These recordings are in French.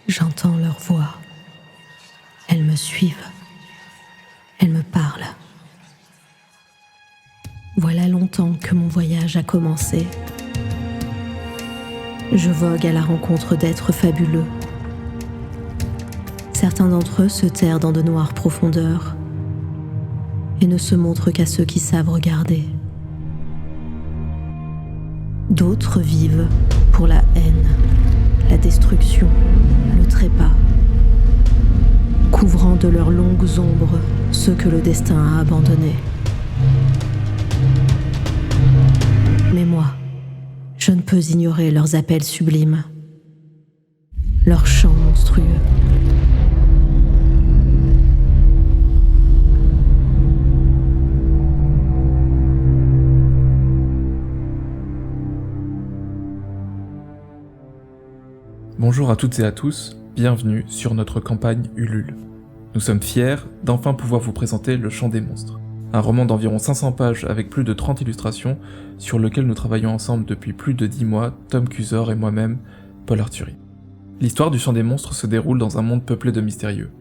J'entends leur voix. Elles me suivent. Elles me parlent. Voilà longtemps que mon voyage a commencé. Je vogue à la rencontre d'êtres fabuleux. Certains d'entre eux se terrent dans de noires profondeurs et ne se montrent qu'à ceux qui savent regarder. D'autres vivent pour la haine, la destruction, le trépas, couvrant de leurs longues ombres ceux que le destin a abandonnés. Mais moi, je ne peux ignorer leurs appels sublimes, leurs chants monstrueux. Bonjour à toutes et à tous, bienvenue sur notre campagne Ulule. Nous sommes fiers d'enfin pouvoir vous présenter Le Chant des Monstres, un roman d'environ 500 pages avec plus de 30 illustrations sur lequel nous travaillons ensemble depuis plus de 10 mois, Tom Cusor et moi-même, Paul Arthury. L'histoire du Chant des Monstres se déroule dans un monde peuplé de mystérieux,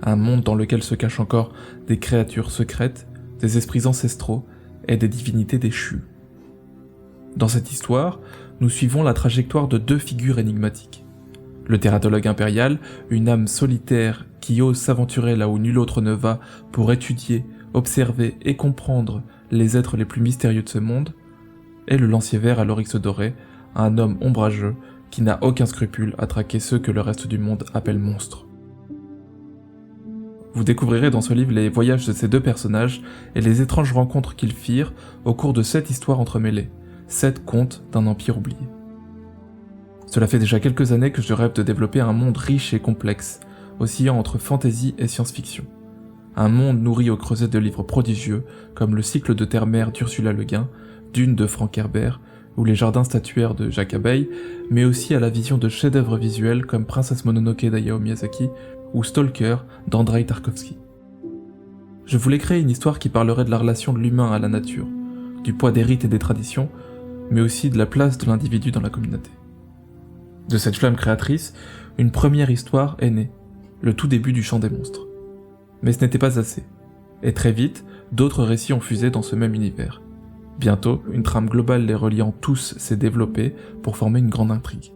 un monde dans lequel se cachent encore des créatures secrètes, des esprits ancestraux et des divinités déchues. Dans cette histoire, nous suivons la trajectoire de deux figures énigmatiques. Le tératologue impérial, une âme solitaire qui ose s'aventurer là où nul autre ne va pour étudier, observer et comprendre les êtres les plus mystérieux de ce monde, et le lancier vert à l'oryx doré, un homme ombrageux qui n'a aucun scrupule à traquer ceux que le reste du monde appelle monstres. Vous découvrirez dans ce livre les voyages de ces deux personnages et les étranges rencontres qu'ils firent au cours de 7 histoires entremêlées, 7 contes d'un empire oublié. Cela fait déjà quelques années que je rêve de développer un monde riche et complexe, oscillant entre fantasy et science-fiction. Un monde nourri au creuset de livres prodigieux, comme Le cycle de terre-mer d'Ursula Le Guin, Dune de Frank Herbert, ou Les jardins statuaires de Jacques Abeille, mais aussi à la vision de chefs-d'œuvre visuels comme Princesse Mononoke d'Hayao Miyazaki, ou Stalker d'Andrei Tarkovsky. Je voulais créer une histoire qui parlerait de la relation de l'humain à la nature, du poids des rites et des traditions, mais aussi de la place de l'individu dans la communauté. De cette flamme créatrice, une première histoire est née, le tout début du Chant des Monstres. Mais ce n'était pas assez, et très vite, d'autres récits ont fusé dans ce même univers. Bientôt, une trame globale les reliant tous s'est développée pour former une grande intrigue.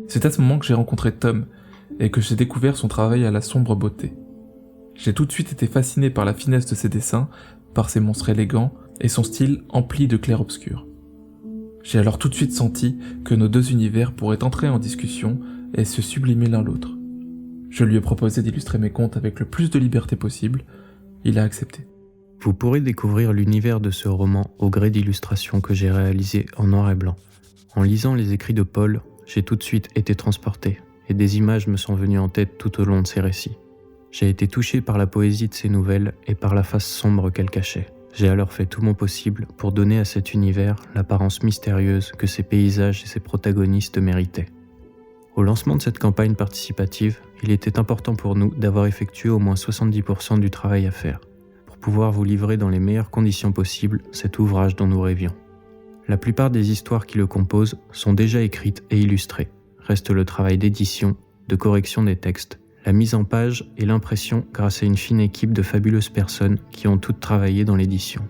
C'est à ce moment que j'ai rencontré Tom, et que j'ai découvert son travail à la sombre beauté. J'ai tout de suite été fasciné par la finesse de ses dessins, par ses monstres élégants, et son style empli de clair-obscur. J'ai alors tout de suite senti que nos deux univers pourraient entrer en discussion et se sublimer l'un l'autre. Je lui ai proposé d'illustrer mes contes avec le plus de liberté possible, il a accepté. Vous pourrez découvrir l'univers de ce roman au gré d'illustrations que j'ai réalisées en noir et blanc. En lisant les écrits de Paul, j'ai tout de suite été transporté, et des images me sont venues en tête tout au long de ses récits. J'ai été touché par la poésie de ses nouvelles et par la face sombre qu'elles cachaient. J'ai alors fait tout mon possible pour donner à cet univers l'apparence mystérieuse que ses paysages et ses protagonistes méritaient. Au lancement de cette campagne participative, il était important pour nous d'avoir effectué au moins 70% du travail à faire, pour pouvoir vous livrer dans les meilleures conditions possibles cet ouvrage dont nous rêvions. La plupart des histoires qui le composent sont déjà écrites et illustrées. Reste le travail d'édition, de correction des textes, la mise en page et l'impression grâce à une fine équipe de fabuleuses personnes qui ont toutes travaillé dans l'édition.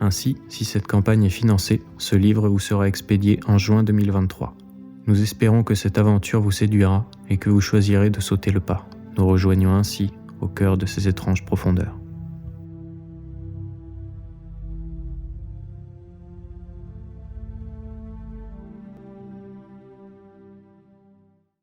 Ainsi, si cette campagne est financée, ce livre vous sera expédié en juin 2023. Nous espérons que cette aventure vous séduira et que vous choisirez de sauter le pas. Nous rejoignons ainsi au cœur de ces étranges profondeurs.